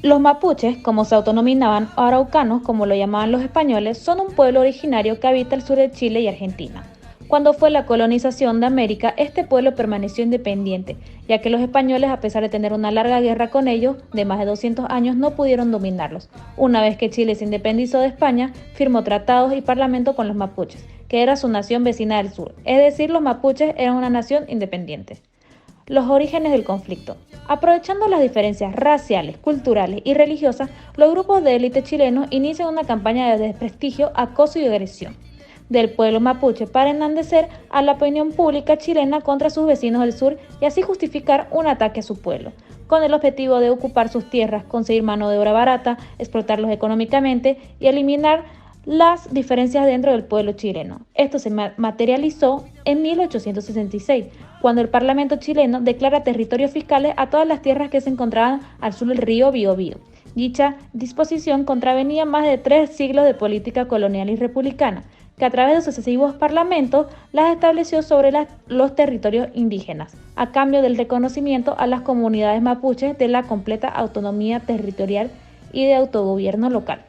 Los mapuches, como se autonominaban, o araucanos, como lo llamaban los españoles, son un pueblo originario que habita el sur de Chile y Argentina. Cuando fue la colonización de América, este pueblo permaneció independiente, ya que los españoles, a pesar de tener una larga guerra con ellos, de más de 200 años, no pudieron dominarlos. Una vez que Chile se independizó de España, firmó tratados y parlamento con los mapuches, que era su nación vecina del sur, es decir, los mapuches eran una nación independiente. Los orígenes del conflicto. Aprovechando las diferencias raciales, culturales y religiosas, los grupos de élite chilenos inician una campaña de desprestigio, acoso y agresión del pueblo mapuche para enaltecer a la opinión pública chilena contra sus vecinos del sur y así justificar un ataque a su pueblo, con el objetivo de ocupar sus tierras, conseguir mano de obra barata, explotarlos económicamente y eliminar las diferencias dentro del pueblo chileno. Esto se materializó en 1866, cuando el Parlamento chileno declara territorios fiscales a todas las tierras que se encontraban al sur del río Biobío. Dicha disposición contravenía más de 3 siglos de política colonial y republicana, que a través de sucesivos parlamentos las estableció sobre los territorios indígenas, a cambio del reconocimiento a las comunidades mapuches de la completa autonomía territorial y de autogobierno local.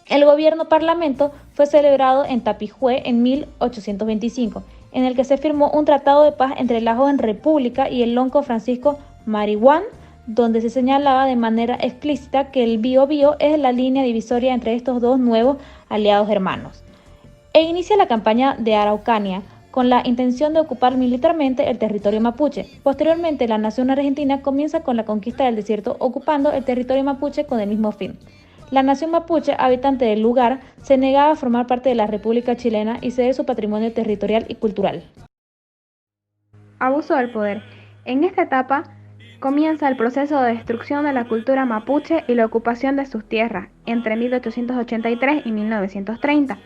El gobierno parlamento fue celebrado en Tapijué en 1825, en el que se firmó un tratado de paz entre la joven república y el lonco Francisco Marihuán, donde se señalaba de manera explícita que el Biobío es la línea divisoria entre estos dos nuevos aliados hermanos. E inicia la campaña de Araucanía, con la intención de ocupar militarmente el territorio mapuche. Posteriormente, la nación argentina comienza con la conquista del desierto, ocupando el territorio mapuche con el mismo fin. La nación mapuche, habitante del lugar, se negaba a formar parte de la República Chilena y ceder su patrimonio territorial y cultural. Abuso del poder. En esta etapa comienza el proceso de destrucción de la cultura mapuche y la ocupación de sus tierras entre 1883 y 1930.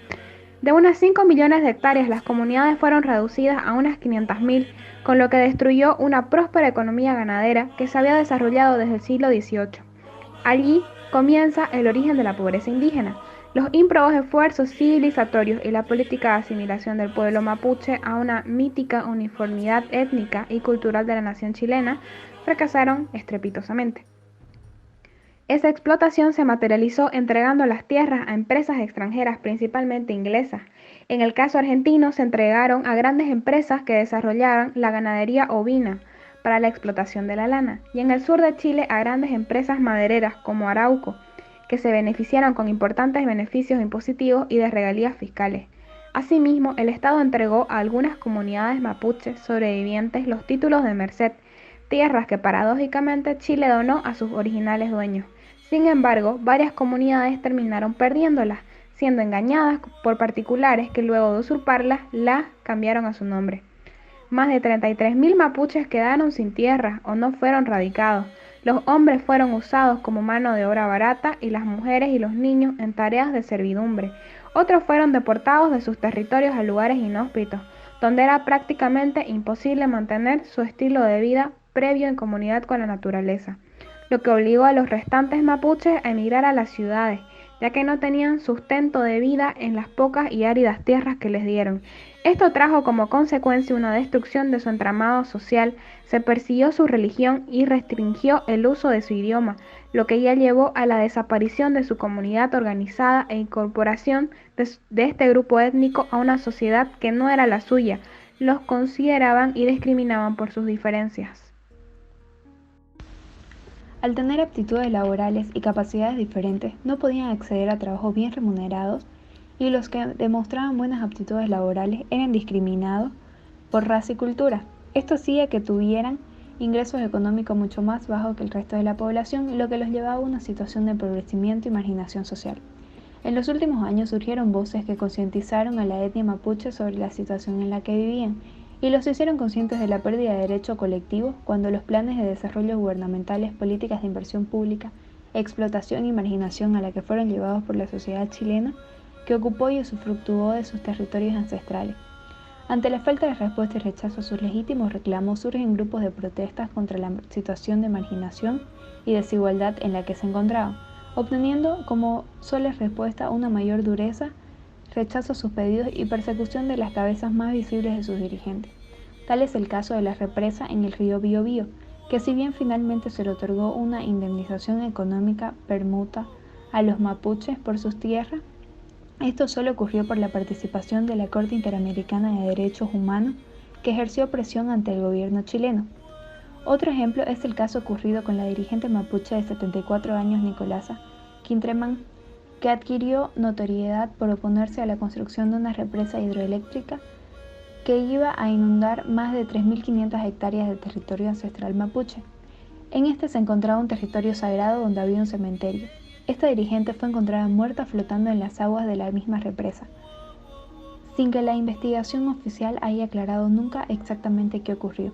De unas 5 millones de hectáreas, las comunidades fueron reducidas a unas 500.000, con lo que destruyó una próspera economía ganadera que se había desarrollado desde el siglo XVIII. Allí comienza el origen de la pobreza indígena. Los ímprobos esfuerzos civilizatorios y la política de asimilación del pueblo mapuche a una mítica uniformidad étnica y cultural de la nación chilena fracasaron estrepitosamente. Esa explotación se materializó entregando las tierras a empresas extranjeras, principalmente inglesas. En el caso argentino, se entregaron a grandes empresas que desarrollaron la ganadería ovina para la explotación de la lana, y en el sur de Chile a grandes empresas madereras como Arauco, que se beneficiaron con importantes beneficios impositivos y de regalías fiscales. Asimismo, el Estado entregó a algunas comunidades mapuches sobrevivientes los títulos de merced, tierras que paradójicamente Chile donó a sus originales dueños. Sin embargo, varias comunidades terminaron perdiéndolas, siendo engañadas por particulares que luego de usurparlas, las cambiaron a su nombre. Más de 33.000 mapuches quedaron sin tierra o no fueron radicados. Los hombres fueron usados como mano de obra barata y las mujeres y los niños en tareas de servidumbre. Otros fueron deportados de sus territorios a lugares inhóspitos, donde era prácticamente imposible mantener su estilo de vida previo en comunidad con la naturaleza, lo que obligó a los restantes mapuches a emigrar a las ciudades, ya que no tenían sustento de vida en las pocas y áridas tierras que les dieron. Esto trajo como consecuencia una destrucción de su entramado social, se persiguió su religión y restringió el uso de su idioma, lo que ya llevó a la desaparición de su comunidad organizada e incorporación de este grupo étnico a una sociedad que no era la suya. Los consideraban y discriminaban por sus diferencias. Al tener aptitudes laborales y capacidades diferentes, no podían acceder a trabajos bien remunerados y los que demostraban buenas aptitudes laborales eran discriminados por raza y cultura. Esto hacía que tuvieran ingresos económicos mucho más bajos que el resto de la población, lo que los llevaba a una situación de empobrecimiento y marginación social. En los últimos años surgieron voces que concientizaron a la etnia mapuche sobre la situación en la que vivían y los hicieron conscientes de la pérdida de derecho colectivo cuando los planes de desarrollo gubernamentales, políticas de inversión pública, explotación y marginación a la que fueron llevados por la sociedad chilena, que ocupó y usufructuó de sus territorios ancestrales. Ante la falta de respuesta y rechazo a sus legítimos reclamos, surgen grupos de protestas contra la situación de marginación y desigualdad en la que se encontraban, obteniendo como sola respuesta una mayor dureza, rechazo a sus pedidos y persecución de las cabezas más visibles de sus dirigentes. Tal es el caso de la represa en el río Biobío, que si bien finalmente se le otorgó una indemnización económica permuta a los mapuches por sus tierras, esto solo ocurrió por la participación de la Corte Interamericana de Derechos Humanos, que ejerció presión ante el gobierno chileno. Otro ejemplo es el caso ocurrido con la dirigente mapuche de 74 años Nicolasa Quintremán, que adquirió notoriedad por oponerse a la construcción de una represa hidroeléctrica que iba a inundar más de 3.500 hectáreas de territorio ancestral mapuche. En este se encontraba un territorio sagrado donde había un cementerio. Esta dirigente fue encontrada muerta flotando en las aguas de la misma represa, sin que la investigación oficial haya aclarado nunca exactamente qué ocurrió.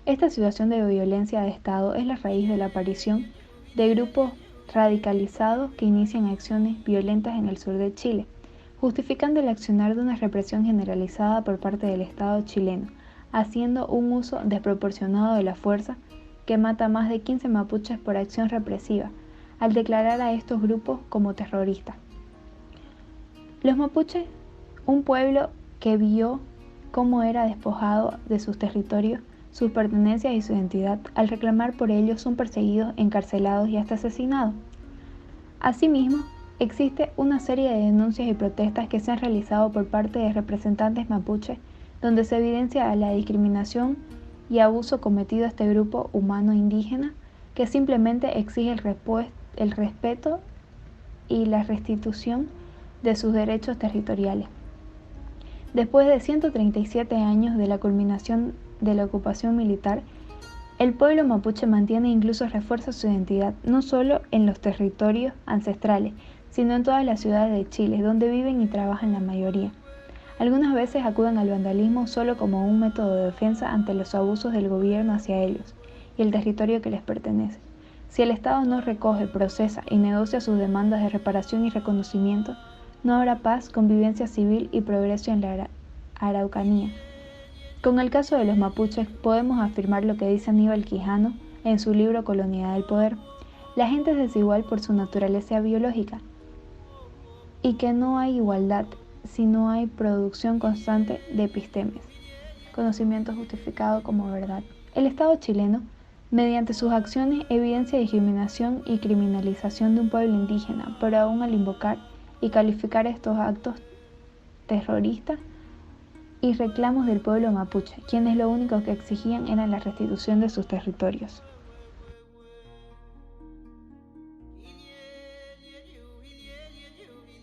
Esta situación de violencia de Estado es la raíz de la aparición de grupos radicalizados que inician acciones violentas en el sur de Chile, justificando el accionar de una represión generalizada por parte del Estado chileno, haciendo un uso desproporcionado de la fuerza que mata a más de 15 mapuches por acción represiva, al declarar a estos grupos como terroristas. Los mapuches, un pueblo que vio cómo era despojado de sus territorios, sus pertenencias y su identidad, al reclamar por ellos son perseguidos, encarcelados y hasta asesinados. Asimismo, existe una serie de denuncias y protestas que se han realizado por parte de representantes mapuches, donde se evidencia la discriminación y abuso cometido a este grupo humano indígena, que simplemente exige el respeto y la restitución de sus derechos territoriales. Después de 137 años de la culminación de la ocupación militar, el pueblo mapuche mantiene e incluso refuerza su identidad, no solo en los territorios ancestrales, sino en todas las ciudades de Chile, donde viven y trabajan la mayoría. Algunas veces acuden al vandalismo solo como un método de defensa ante los abusos del gobierno hacia ellos y el territorio que les pertenece. Si el Estado no recoge, procesa y negocia sus demandas de reparación y reconocimiento, no habrá paz, convivencia civil y progreso en la Araucanía. Con el caso de los mapuches podemos afirmar lo que dice Aníbal Quijano en su libro Colonialidad del Poder: la gente es desigual por su naturaleza biológica y que no hay igualdad si no hay producción constante de epistemes, conocimiento justificado como verdad. El Estado chileno, mediante sus acciones, evidencia discriminación y criminalización de un pueblo indígena, pero aún al invocar y calificar estos actos terroristas y reclamos del pueblo mapuche, quienes lo único que exigían era la restitución de sus territorios.